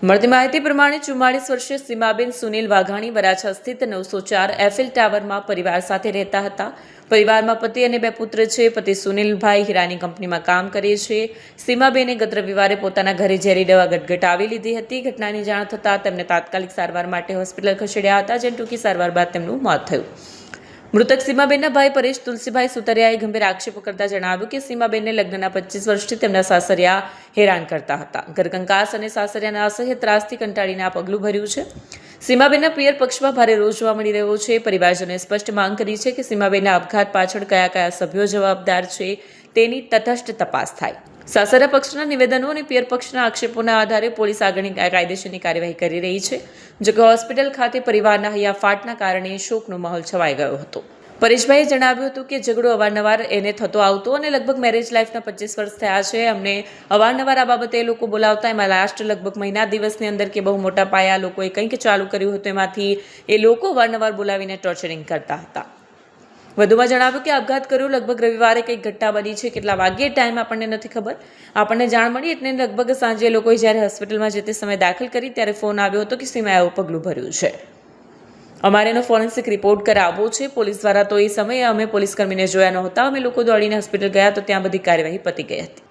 મળતી માહિતી પ્રમાણે 44 વર્ષીય સીમાબેન સુનિલ વાઘાણી વરાછા સ્થિત 904 એફિલ ટાવરમાં પરિવાર સાથે રહેતા હતા। પરિવારમાં પતિ અને બે પુત્ર છે। પતિ સુનિલભાઈ હીરાની કંપનીમાં કામ કરે છે। સીમાબેને ગત રવિવારે પોતાના ઘરે ઝેરી દવા ગટગટાવી લીધી હતી। ઘટનાની જાણ થતાં તેમને તાત્કાલિક સારવાર માટે હોસ્પિટલ ખસેડ્યા હતા, જેની ટૂંકી સારવાર બાદ તેમનું મોત થયું। મૃતક સીમાબેનના ભાઈ પરેશ તુલસીભાઈ સુતરિયાએ ગંભીર આક્ષેપો કરતા જણાવ્યું કે સીમાબેનને લગ્નના 25 વર્ષથી તેમના સાસરિયા હેરાન કરતા હતા। ઘરકંકાસ અને સાસરિયાના અસહ્ય ત્રાસથી કંટાળીને આ પગલું ભર્યું છે। સીમાબેનના પિયર પક્ષમાં ભારે રોષ જોવા મળી રહ્યો છે। પરિવારજનોએ સ્પષ્ટ માંગ કરી છે કે સીમાબેનના આપઘાત પાછળ કયા કયા સભ્યો જવાબદાર છે તેની તટસ્થ તપાસ થાય। સાસરિયા પક્ષના નિવેદનો અને પિયર પક્ષના આક્ષેપોના આધારે પોલીસ આગળની કાયદેસરની કાર્યવાહી કરી રહી છે। જોકે હોસ્પિટલ ખાતે પરિવારના હૈયાફાટના કારણે શોકનો માહોલ છવાઈ ગયો હતો। પરેશભાઈએ જણાવ્યું હતું કે ઝઘડો અવારનવાર એને થતો આવતો અને લગભગ મેરેજ લાઈફના 25 વર્ષ થયા છે। અમને અવારનવાર આ બાબતે એ લોકો બોલાવતા, એમાં લાસ્ટ લગભગ મહિના દિવસની અંદર કે બહુ મોટા પાયા લોકોએ કંઈક ચાલુ કર્યું હતું, એમાંથી એ લોકો અવારનવાર બોલાવીને ટોર્ચરિંગ કરતા હતા। વધુમાં જણાવ્યું કે આપઘાત કર્યો લગભગ રવિવારે કંઈક ઘટના બની છે, કેટલા વાગ્યે ટાઈમ આપણને નથી ખબર। આપણને જાણ મળી એટલે લગભગ સાંજે લોકોએ જ્યારે હોસ્પિટલમાં જે તે સમય દાખલ કરી ત્યારે ફોન આવ્યો હતો કે સીમાએ આવું પગલું ભર્યું છે। અમારે એનો ફોરેન્સિક રિપોર્ટ કરાવવો છે। પોલીસ દ્વારા તો એ સમયે અમે પોલીસકર્મીને જોયા નહોતા। અમે લોકો દોડીને હોસ્પિટલ ગયા તો ત્યાં બધી કાર્યવાહી પતી ગઈ હતી।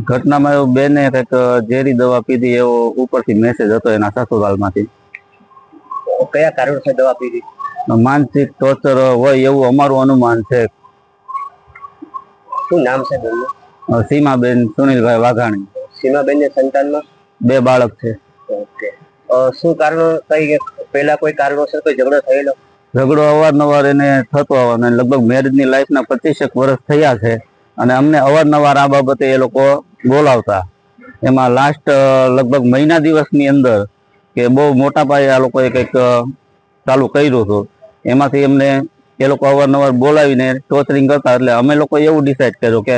ઘટનામાં એવું બેને કંઈક ઝેરી દવા પીધી એવો ઉપરથી મેસેજ હતો એના સસુરાલમાંથી। કયા કારણોસર દવા પીધી? માનસિક ટોર્ચર હોય એવું અમારું અનુમાન છે। શું નામ છે બેનનું? સીમાબેન સુનિલભાઈ વાઘાણી। સીમાબેનને સંતાનમાં 2 બાળક છે। ઓકે, શું કારણો કઈ પહેલા કોઈ કારણોસર કોઈ ઝઘડો થયેલો? ઝઘડો અવારનવાર એને થતો અને લગભગ મેરેજની લાઈફના 25 વર્ષ થયા છે અને અમને અવારનવાર આ બાબતે એ લોકો બોલાવતા। એમાં લાસ્ટ લગભગ મહિના દિવસની અંદર કે બહુ મોટા પાયે આ લોકોએ કંઈક ચાલુ કર્યું હતું। એમાંથી એમને એ લોકો અવારનવાર બોલાવીને ટોર્ચરિંગ કરતા, એટલે અમે લોકો એવું ડિસાઈડ કર્યું કે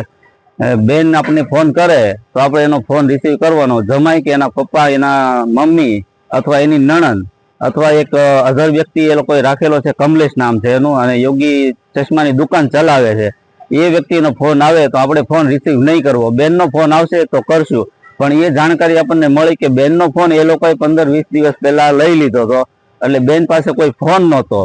બેન આપણને ફોન કરે તો આપણે એનો ફોન રિસીવ કરવાનો। જમાઈ કે એના પપ્પા, એના મમ્મી અથવા એની નણંદ અથવા એક અધર વ્યક્તિ એ લોકોએ રાખેલો છે, કમલેશ નામ છે એનું, અને યોગી ચશ્માની દુકાન ચલાવે છે। એ વ્યક્તિનો ફોન આવે તો આપણે ફોન રિસીવ નહીં કરવો। બેનનો ફોન આવશે તો કરશું, પણ એ જાણકારી આપણને મળી કે બેનનો ફોન એ લોકોએ 15-20 દિવસ પહેલા લઈ લીધો હતો, એટલે બેન પાસે કોઈ ફોન નહોતો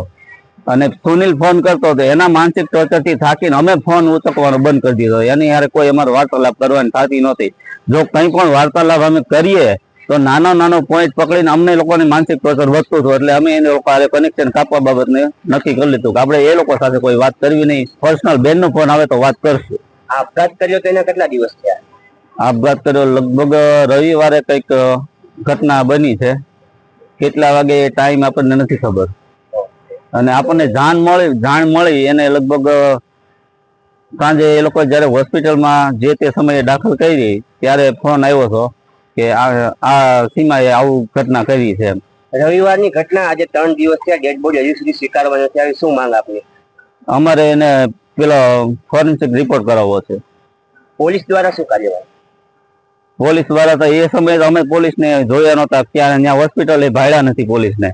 અને સુનિલ ફોન કરતો હતો। એના માનસિક ટોર્ચરથી થાકીને અમે ફોન ઉચકવાનો બંધ કરી દીધો। એની યારે કોઈ અમારે વાર્તાલાપ કરવાની થતી નહોતી। જો કંઈ પણ વાર્તાલાપ અમે કરીએ તો નાનો પોઈન્ટ પકડીને અમને લોકોને માનસિક ટોર્ચર વધતું હતું, એટલે અમે એને લોકો કનેક્શન કાપવા બાબતને નક્કી કરી લીધું કે આપણે એ લોકો સાથે કોઈ વાત કરવી નહીં। પર્સનલ બેનનો ફોન આવે તો વાત કરશું। આપઘાત કર્યો તો એના કેટલા દિવસ થયા? આપઘાત કર્યો લગભગ રવિવારે કંઈક ઘટના બની છે। કેટલા વાગે એ ટાઈમ આપણને નથી ખબર, અને આપણને જાણ મળી એને લગભગ સાંજે એ લોકો જ્યારે હોસ્પિટલમાં જે તે સમયે દાખલ કરી ત્યારે ફોન આવ્યો હતો કે આ સીમાએ આવું ઘટના કરી છે। રવિવારની ઘટના, આજે 3 દિવસ થયા, ડેડ બોડી હજી સુધી સ્વીકારવા નથી આવી, શું માંગ આપની? અમારે એને પેલો ફોરેન્સિક રિપોર્ટ કરાવવો છે। પોલીસ દ્વારા શું કાર્યવાહી? પોલીસ દ્વારા તો એ સમયે અમે પોલીસને જોયા નહોતા, ત્યાં હોસ્પિટલ એ ભાડ્યા નથી પોલીસને।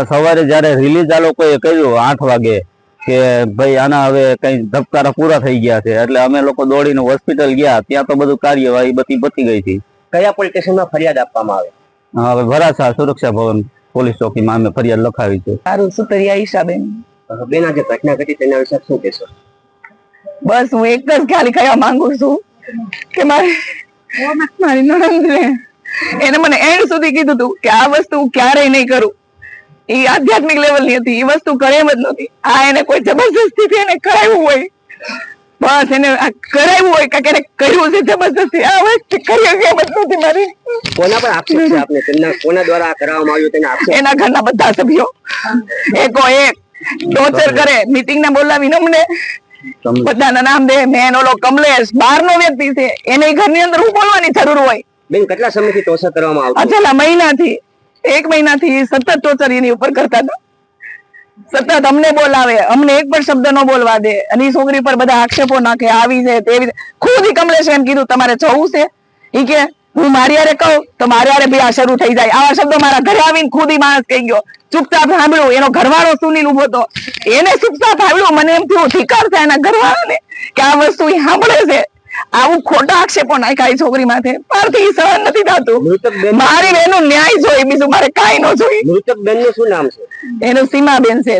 સવારે જ્યારે રિલીઝ આ લોકોએ કર્યું 8 વાગે કે ભાઈ આના હવે કઈ ધબકારા પૂરા થઈ ગયા છે, એટલે અમે લોકો દોડીને હોસ્પિટલ ગયા। ત્યાં તો બધું કાર્યવાહી બધી પતી ગઈ હતી। કયા પોલીસ સ્ટેશનમાં ફરિયાદ આપવામાં આવે? હવે વરાછા સુરક્ષા ભવન પોલીસ ચોકીમાં અમે ફરિયાદ લખાવી છે। સારું, સુતરિયા ઈશાબેન। બેન, આજે ઘટના ઘટી તેના વિશે શું કહેશો? બસ હું એક જ ખાલી કહેવા માંગુ છું કે મારી નણંદને એને મને એન્ડ સુધી કીધું હતું કે આ વસ્તુ હું ક્યારેય નહીં કરું। એ આધ્યાત્મિક લેવલની હતી, એ વસ્તુ કરે એમ જ નહોતી। આ એને કોઈ જબરજસ્તીથી એને કરાવ્યું હોય, બસ એને કરાવ્યું હોય કે એને કર્યું છે જબરજસ્તી, આ વસ્તુ કરી એમ જ નહોતી મારી। કોના પર આક્ષેપ છે આપને? કોના દ્વારા કરવામાં આવ્યું તેના આક્ષેપ? એના ઘરના બધા સભ્યો એકો એક ટોર્ચર કરે, મીટિંગ ને બોલાવીને અમને બધાના નામ દે। મેન ઓલો કમલેશ બહારનો વ્યક્તિ છે, એને ઘરની અંદર હું બોલવાની જરૂર હોય? બેન, કેટલા સમયથી ટોર્ચર કરવામાં આવતું? છેલ્લા મહિનાથી, 1 મહિનાથી સતત ટોર્ચર એની ઉપર કરતા હતા। સતત અમને બોલાવે, અમને એક પણ શબ્દ ન બોલવા દે, અને એ છોકરી પર બધા આક્ષેપો નાખે, આવી છે તેવી। ખુદ કમલેશ એમ કીધું તમારે જવું છે, ઈ કે હું મારી હારે કહું તો મારી હારે બી આ શરૂ થઈ જાય। આવા શબ્દો મારા ઘરે આવીને ખુદ માણસ કહી ગયો। ચૂપચાપ સાંભળ્યું, એનો ઘરવાળો સુનિલ ઉભો હતો, એને ચૂપચાપ સાંભળ્યું। મને એમ થયું ધિકાર થાય એના ઘરવાળાને કે આ વસ્તુ એ સાંભળે છે, આવું ખોટા આક્ષેપો નાખ્યા એ છોકરી માથે મારથી ઈ સહન નથી થતું. મૃતક બેન મારી બેનું ન્યાય જોઈએ, બીજું મારે કાંઈ ન જોઈએ. મૃતક બેન નું શું નામ છે? એનું સીમાબેન છે.